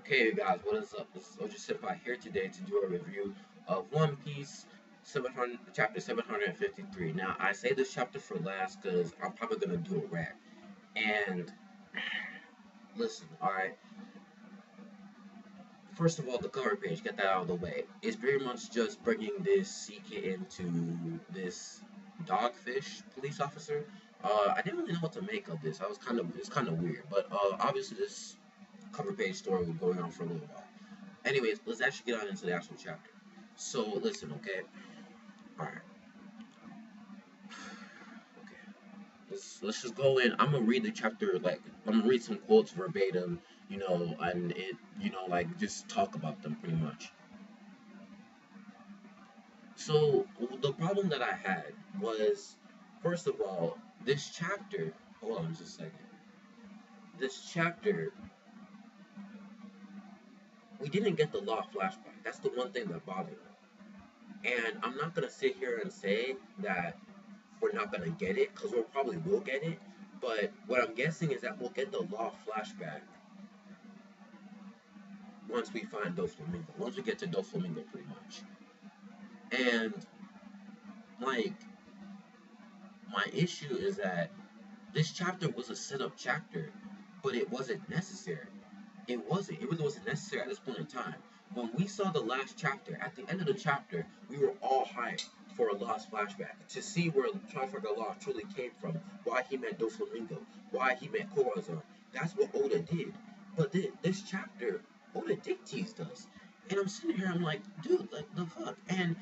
Okay, guys, what is up? This is Oji Senpai here today to do a review of One Piece 700, chapter 753. Now, I say this chapter for last because I'm probably going to do a rant. And listen, alright, first of all, the cover page, get that out of the way. It's very much just bringing this sea kitten to this dogfish police officer. I didn't really know what to make of this. It's kind of weird. But obviously, this cover page story was going on for a little while. Anyways, let's actually get on into the actual chapter. So listen, okay? Alright. Okay. Let's just go in. I'm gonna read the chapter like I'm gonna read some quotes verbatim, and like just talk about them pretty much. So the problem that I had was first of all, this chapter hold on just a second. This chapter we didn't get the law flashback. That's the one thing that bothered me. And I'm not gonna sit here and say that we're not gonna get it because we probably will get it. But what I'm guessing is that we'll get the law flashback once we find Doflamingo. Once we get to Doflamingo, pretty much. And like my issue is that this chapter was a setup chapter, but it wasn't necessary. It wasn't. It really wasn't necessary at this point in time. When we saw the last chapter, at the end of the chapter, we were all hyped for a lost flashback to see where Trafalgar Law truly came from, why he met Doflamingo, why he met Corazon. That's what Oda did. But this chapter, Oda dick teased us. And I'm sitting here, I'm like, dude, like, the fuck? And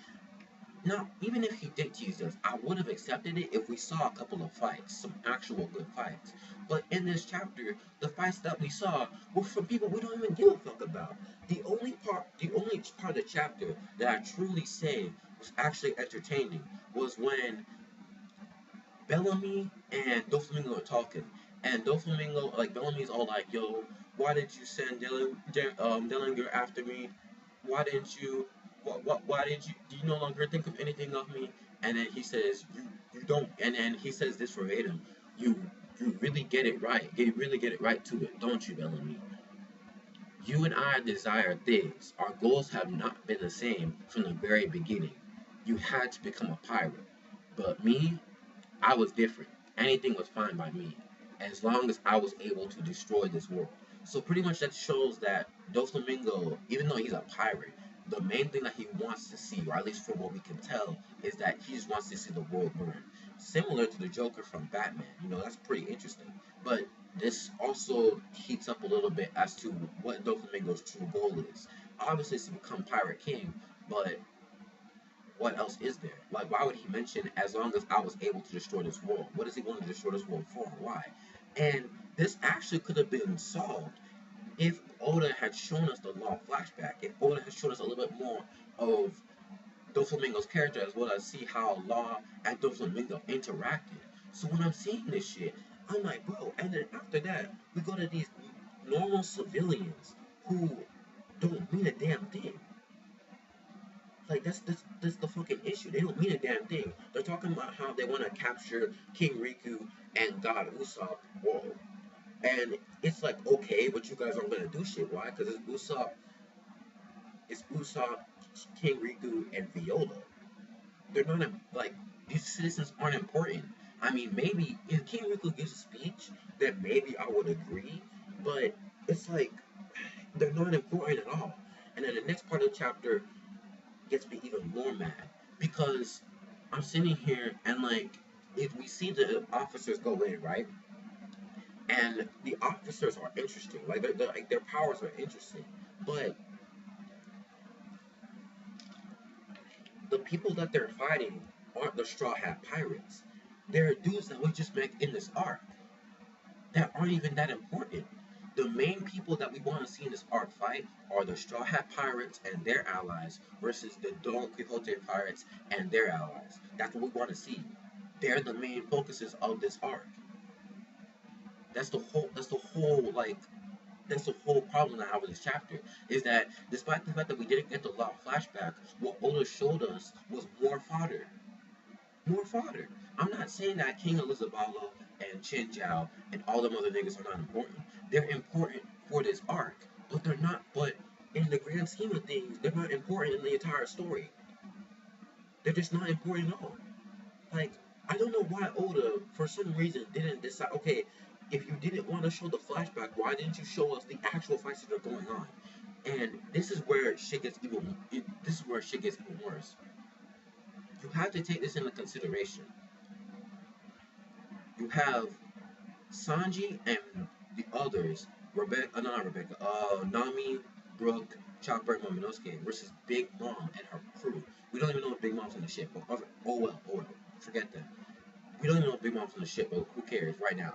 now, even if he did tease us, I would have accepted it if we saw a couple of fights, some actual good fights. But in this chapter, the fights that we saw were from people we don't even give a fuck about. The only part of the chapter that I truly say was actually entertaining was when Bellamy and Doflamingo are talking, and Doflamingo, like Bellamy's all like, "Yo, why did you send Dillinger after me? Why didn't you? Why did you? Do you no longer think of anything of me?" And then he says, "You don't." And then he says this verbatim, "You really get it right. You really get it right to it, don't you, Bellamy? You and I desire things. Our goals have not been the same from the very beginning. You had to become a pirate, but me, I was different. Anything was fine by me, as long as I was able to destroy this world." So pretty much that shows that Doflamingo, even though he's a pirate, the main thing that he wants to see, or at least from what we can tell, is that he just wants to see the world burn. Similar to the Joker from Batman. That's pretty interesting. But this also heats up a little bit as to what Doflamingo's true goal is. Obviously, it's to become Pirate King, but what else is there? Like, why would he mention as long as I was able to destroy this world? What is he going to destroy this world for? Why? And this actually could have been solved if Oda had shown us the law flashback. If Oda had shown us a little bit more of Doflamingo's character as well as see how Law and Doflamingo interacted. So when I'm seeing this shit, I'm like, bro. And then after that, we go to these normal civilians who don't mean a damn thing. Like that's the fucking issue. They don't mean a damn thing. They're talking about how they want to capture King Riku and God Usopp. Whoa. And it's like okay, but you guys aren't gonna do shit. Why? Because it's Usopp, King Riku, and Viola. They're not like these citizens aren't important. I mean, maybe if King Riku gives a speech, then maybe I would agree. But it's like they're not important at all. And then the next part of the chapter gets me even more mad because I'm sitting here and like if we see the officers go in right, and the officers are interesting, like like their powers are interesting, but the people that they're fighting aren't the Straw Hat Pirates. They're dudes that we just met in this arc that aren't even that important. The main people that we want to see in this arc fight are the Straw Hat Pirates and their allies versus the Don Quixote Pirates and their allies. That's what we want to see. They're the main focuses of this arc. That's the whole. That's the whole problem that I have with this chapter. Is that despite the fact that we didn't get the law flashback, what Oda showed us was more fodder. More fodder. I'm not saying that King Elizabalo and Chin Jiao and all them other niggas are not important. They're important for this arc. but they're not. But in the grand scheme of things, they're not important in the entire story. They're just not important at all. Like, I don't know why Oda, for some reason, didn't decide. Okay, if you didn't want to show the flashback, why didn't you show us the actual fights that are going on? And this is where shit gets even. This is where shit gets even worse. You have to take this into consideration. You have Sanji and the others, not Rebecca, Nami, Brooke, Chopper, and Momonosuke versus Big Mom and her crew. We don't even know if Big Mom's on the ship. But oh well, forget that. We don't even know if Big Mom's on the ship, but who cares right now?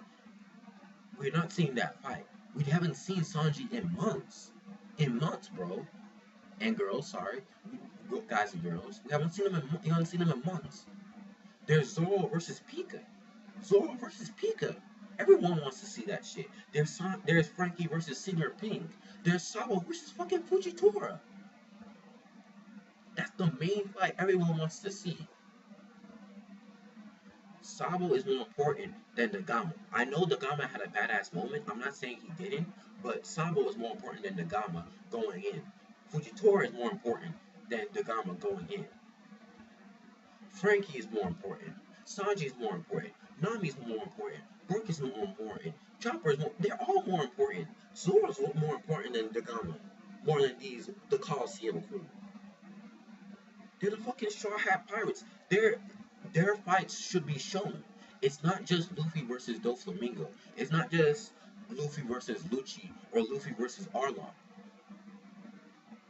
We're not seeing that fight. We haven't seen Sanji in months. In months, bro. And girls, sorry. Guys and girls. We haven't seen him in months. There's Zoro versus Pika. Zoro versus Pika. Everyone wants to see that shit. There's Frankie versus Senior Pink. There's Sabo versus fucking Fujitora. That's the main fight everyone wants to see. Sabo is more important than Dagama. I know Dagama had a badass moment. I'm not saying he didn't, but Sabo is more important than Dagama going in. Fujitora is more important than Dagama going in. Frankie is more important. Sanji is more important. Nami is more important. Brook is more important. Chopper is more. They're all more important. Zoro's more important than Dagama. More than the Coliseum crew. They're the fucking Straw Hat Pirates. Their fights should be shown. It's not just Luffy versus Doflamingo. It's not just Luffy versus Lucci or Luffy versus Arlong.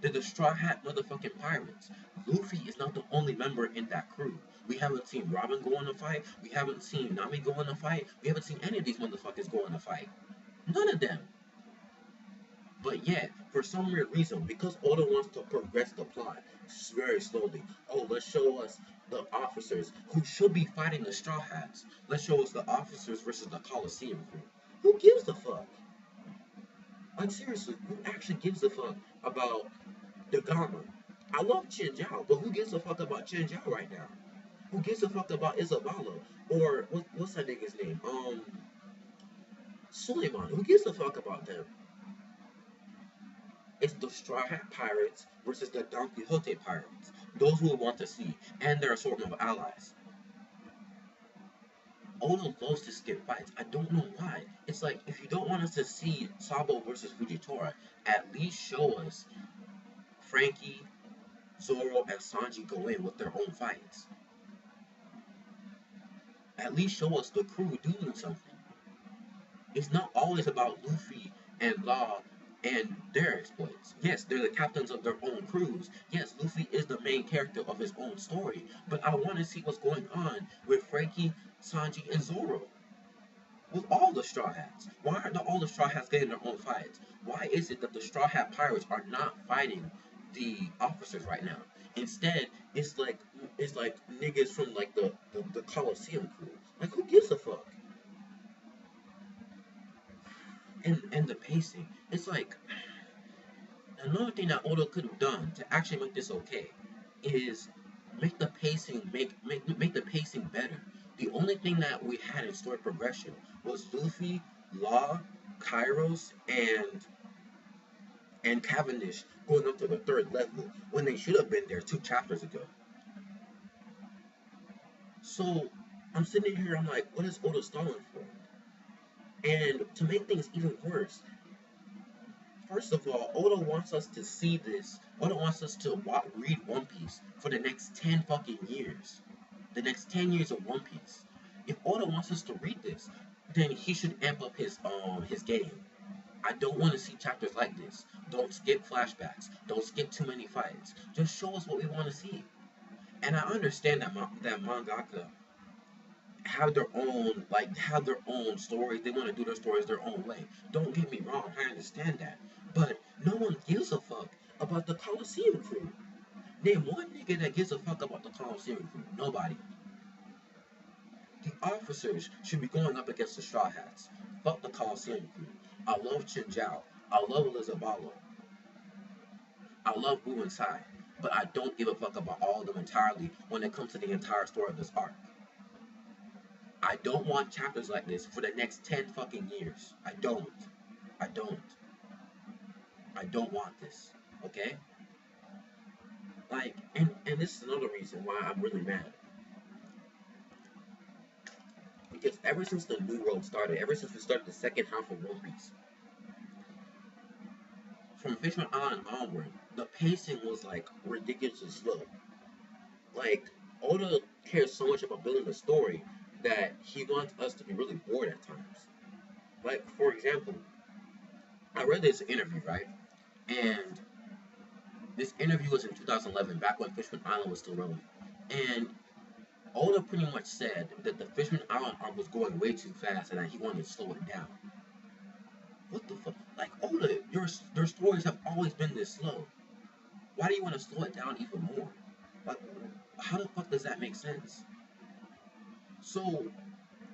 They're the Straw Hat motherfucking pirates. Luffy is not the only member in that crew. We haven't seen Robin go in a fight. We haven't seen Nami go in a fight. We haven't seen any of these motherfuckers go in a fight. None of them. But yet, for some weird reason, because Oda wants to progress the plot very slowly, oh, let's show us the officers who should be fighting the Straw Hats. Let's show us the officers versus the Coliseum crew. Who gives a fuck? Like, seriously, who actually gives a fuck about the Gama? I love Chinjiao, but who gives a fuck about Chinjiao right now? Who gives a fuck about Isabella? Or, what's that nigga's name? Suleiman. Who gives a fuck about them? It's the Straw Hat Pirates versus the Don Quixote Pirates. Those who we want to see, and their assortment of allies. Oda loves to skip fights. I don't know why. It's like, if you don't want us to see Sabo versus Fujitora, at least show us Frankie, Zoro, and Sanji go in with their own fights. At least show us the crew doing something. It's not always about Luffy and Law and their exploits. Yes, they're the captains of their own crews. Yes, Luffy is the main character of his own story. But I want to see what's going on with Frankie, Sanji, and Zoro. With all the Straw Hats. Why aren't all the Straw Hats getting their own fights? Why is it that the Straw Hat Pirates are not fighting the officers right now? Instead, it's like niggas from like the Coliseum crew. Like, who gives a fuck? And the pacing. It's like, another thing that Oda could have done to actually make this okay is make the pacing make the pacing better. The only thing that we had in story progression was Luffy, Law, Kairos, and Cavendish going up to the third level when they should have been there 2 chapters ago. So I'm sitting here, I'm like, what is Oda stalling for? And to make things even worse, first of all, Oda wants us to see this. Oda wants us to read One Piece for the next 10 fucking years. The next 10 years of One Piece. If Oda wants us to read this, then he should amp up his game. I don't want to see chapters like this. Don't skip flashbacks. Don't skip too many fights. Just show us what we want to see. And I understand that that mangaka have their own stories. They want to do their stories their own way. Don't get me wrong, I understand that. But no one gives a fuck about the Coliseum crew. Name one nigga that gives a fuck about the Coliseum crew. Nobody. The officers should be going up against the Straw Hats. Fuck the Coliseum crew. I love Chinjiao. I love Elizabeth. I love Wu and Sai. But I don't give a fuck about all of them entirely when it comes to the entire story of this arc. I don't want chapters like this for the next 10 fucking years. I don't. I don't want this. Okay? Like, and this is another reason why I'm really mad. Because ever since the New World started, ever since we started the second half of One Piece, from Fishman Island onward, the pacing was like ridiculously slow. Like, Oda cares so much about building the story that he wants us to be really bored at times. Like, for example, I read this interview, right? And this interview was in 2011, back when Fishman Island was still relevant. And Oda pretty much said that the Fishman Island arc was going way too fast and that he wanted to slow it down. What the fuck? Like, Oda, your stories have always been this slow. Why do you want to slow it down even more? Like, how the fuck does that make sense? So,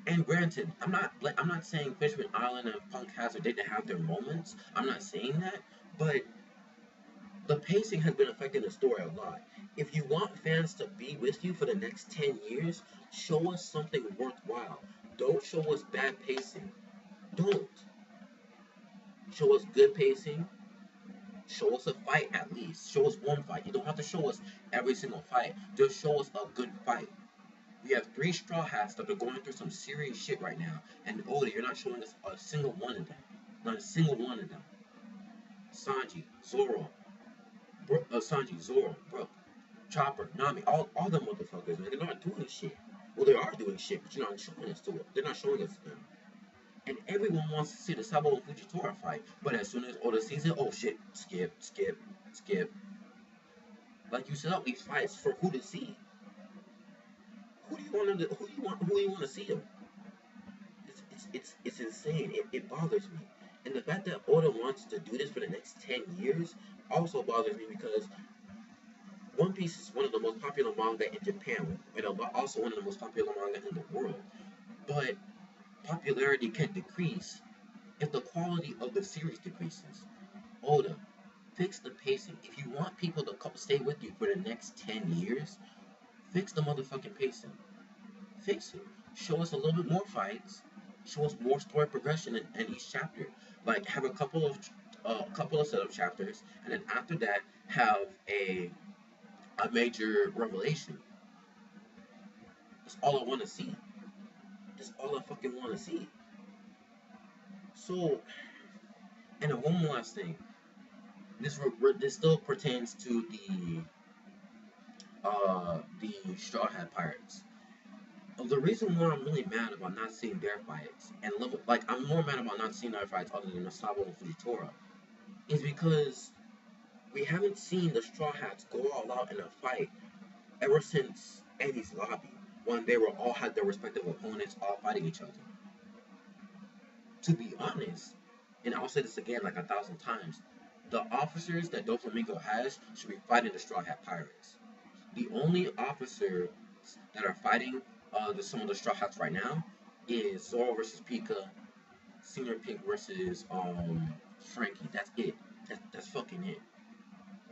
and granted, I'm not saying Fishman Island and Punk Hazard didn't have their moments. I'm not saying that, but the pacing has been affecting the story a lot. If you want fans to be with you for the next 10 years, show us something worthwhile. Don't show us bad pacing. Don't. Show us good pacing. Show us a fight at least. Show us one fight. You don't have to show us every single fight. Just show us a good fight. We have 3 Straw Hats that are going through some serious shit right now. And Oda, you're not showing us a single one of them. Not a single one of them. Sanji, Zoro, Sanji, Zoro, bro, Chopper, Nami, all them motherfuckers, man, they're not doing shit. Well, they are doing shit, but you're not showing us to it. They're not showing us them. And everyone wants to see the Sabo and Fujitora fight, but as soon as Oda sees it, oh shit, skip, skip, skip. Like, you set up these fights for who to see. Who do you want to? Who do you want to see them? It's insane. It bothers me. And the fact that Oda wants to do this for the next 10 years also bothers me because One Piece is one of the most popular manga in Japan, and also one of the most popular manga in the world. But popularity can decrease if the quality of the series decreases. Oda, fix the pacing. If you want people to stay with you for the next 10 years, fix the motherfucking pacing. Fix it. Show us a little bit more fights. Show us more story progression in each chapter. Like, have a couple of setup chapters, and then after that have a major revelation. That's all I want to see. That's all I fucking want to see. So, and then one more last thing. This still pertains to the Straw Hat Pirates. The reason why I'm really mad about not seeing their fights, and like I'm more mad about not seeing their fights other than Masabo and Fujitora, is because we haven't seen the Straw Hats go all out in a fight ever since Eddie's Lobby, when they were all had their respective opponents all fighting each other. To be honest, and I'll say this again like 1,000 times, the officers that Doflamingo has should be fighting the Straw Hat Pirates. The only officer that are fighting some of the Straw Hats right now is Zoro versus Pika, Senior Pink versus Frankie. That's it. That's fucking it.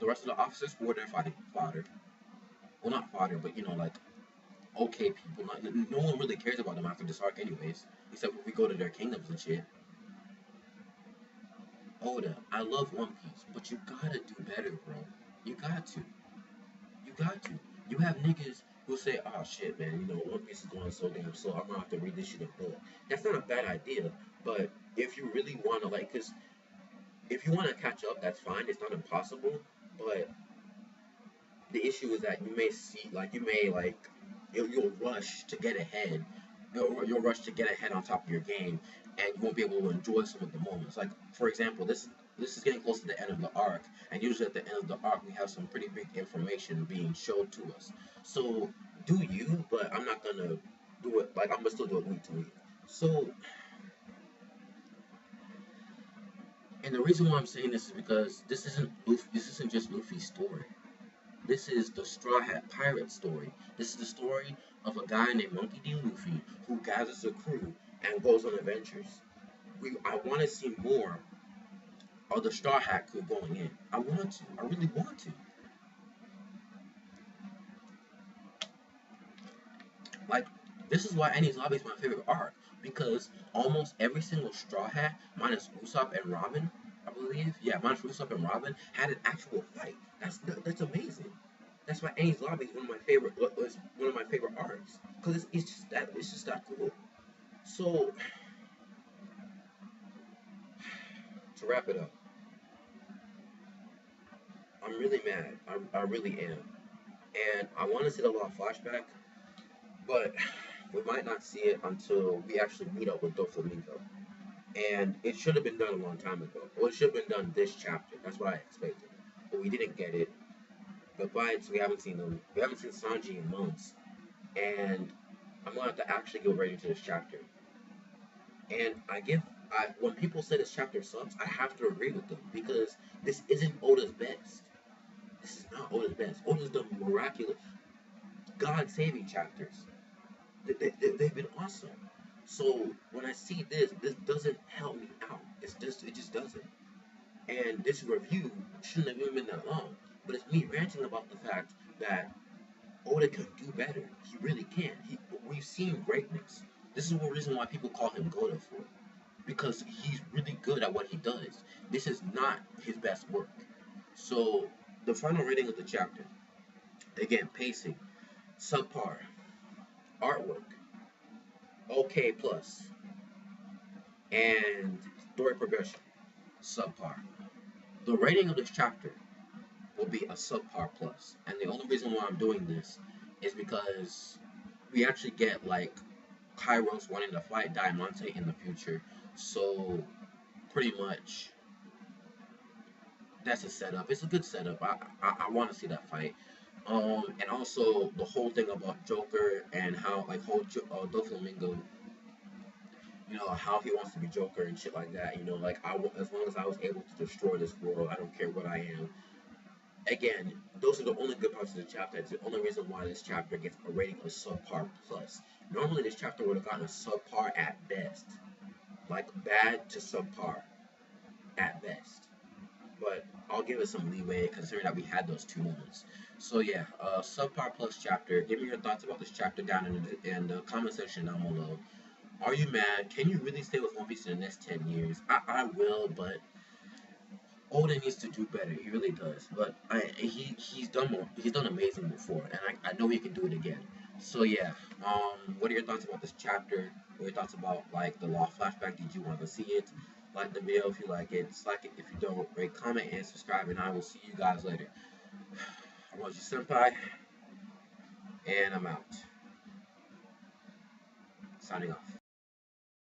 The rest of the officers were their fighting fodder. Well, not fodder, but like okay people. No one really cares about them after this arc, anyways. Except if we go to their kingdoms and shit. Oda, I love One Piece, but you gotta do better, bro. You got to. You got to. You have niggas who say, oh shit, man, One Piece is going so damn slow, I'm gonna have to read this shit in full. That's not a bad idea, but if you really wanna, because if you wanna catch up, that's fine, it's not impossible, but the issue is that you'll rush to get ahead, you'll rush to get ahead on top of your game, and you won't be able to enjoy some of the moments. Like, for example, this is getting close to the end of the arc, and usually at the end of the arc we have some pretty big information being showed to us. So do you, but I'm not gonna do it. Like, I'm gonna still do it week to week. So, and the reason why I'm saying this is because this isn't just Luffy's story. This is the Straw Hat Pirate story. This is the story of a guy named Monkey D. Luffy who gathers a crew and goes on adventures. I want to see more of the Straw Hat crew going in. I want to. I really want to. Like, this is why Annie's Lobby is my favorite arc. Because almost every single Straw Hat, minus Usopp and Robin, I believe. Yeah, Monster Usopp and Robin had an actual fight. That's amazing. That's why Annie's Lobby is one of my favorite was one of my favorite arcs because it's just that cool. So to wrap it up, I'm really mad. I really am, and I want to see the Law flashback, but we might not see it until we actually meet up with Doflamingo. And it should have been done a long time ago. Well, it should have been done this chapter. That's what I expected, but we didn't get it. The fights we haven't seen them. We haven't seen Sanji in months, and I'm gonna have to actually go right into this chapter. And when people say this chapter sucks, I have to agree with them because this isn't Oda's best. This is not Oda's best. Oda's the miraculous, God saving chapters. They've been awesome. So when I see this doesn't help me out. It just doesn't. And this review shouldn't have even been that long. But it's me ranting about the fact that Oda can do better. He really can. We've seen greatness. This is one reason why people call him Goda for, because he's really good at what he does. This is not his best work. So the final rating of the chapter, again, pacing, subpar, artwork, okay plus, and story progression, subpar. The rating of this chapter will be a subpar plus, and the only reason why I'm doing this is because we actually get like Kairos wanting to fight Diamante in the future. So pretty much that's a setup. It's a good setup. I want to see that fight. And also the whole thing about Joker and how like whole Doflamingo, how he wants to be Joker and shit like that. Like as long as I was able to destroy this world, I don't care what I am. Again, those are the only good parts of the chapter. It's the only reason why this chapter gets a rating of subpar plus. Normally, this chapter would have gotten a subpar at best, like bad to subpar at best. But I'll give it some leeway considering that we had those two moments. So yeah, subpar plus chapter. Give me your thoughts about this chapter down in the comment section down below. Are you mad? Can you really stay with One Piece in the next 10 years? I will, but Oda needs to do better. He really does. But he's done amazing before, and I know he can do it again. So yeah, what are your thoughts about this chapter? What are your thoughts about like the Law flashback? Did you want to see it? Like the video if you like it. Dislike it if you don't. Rate, comment, and subscribe, and I will see you guys later. I was your senpai, and I'm out. Signing off.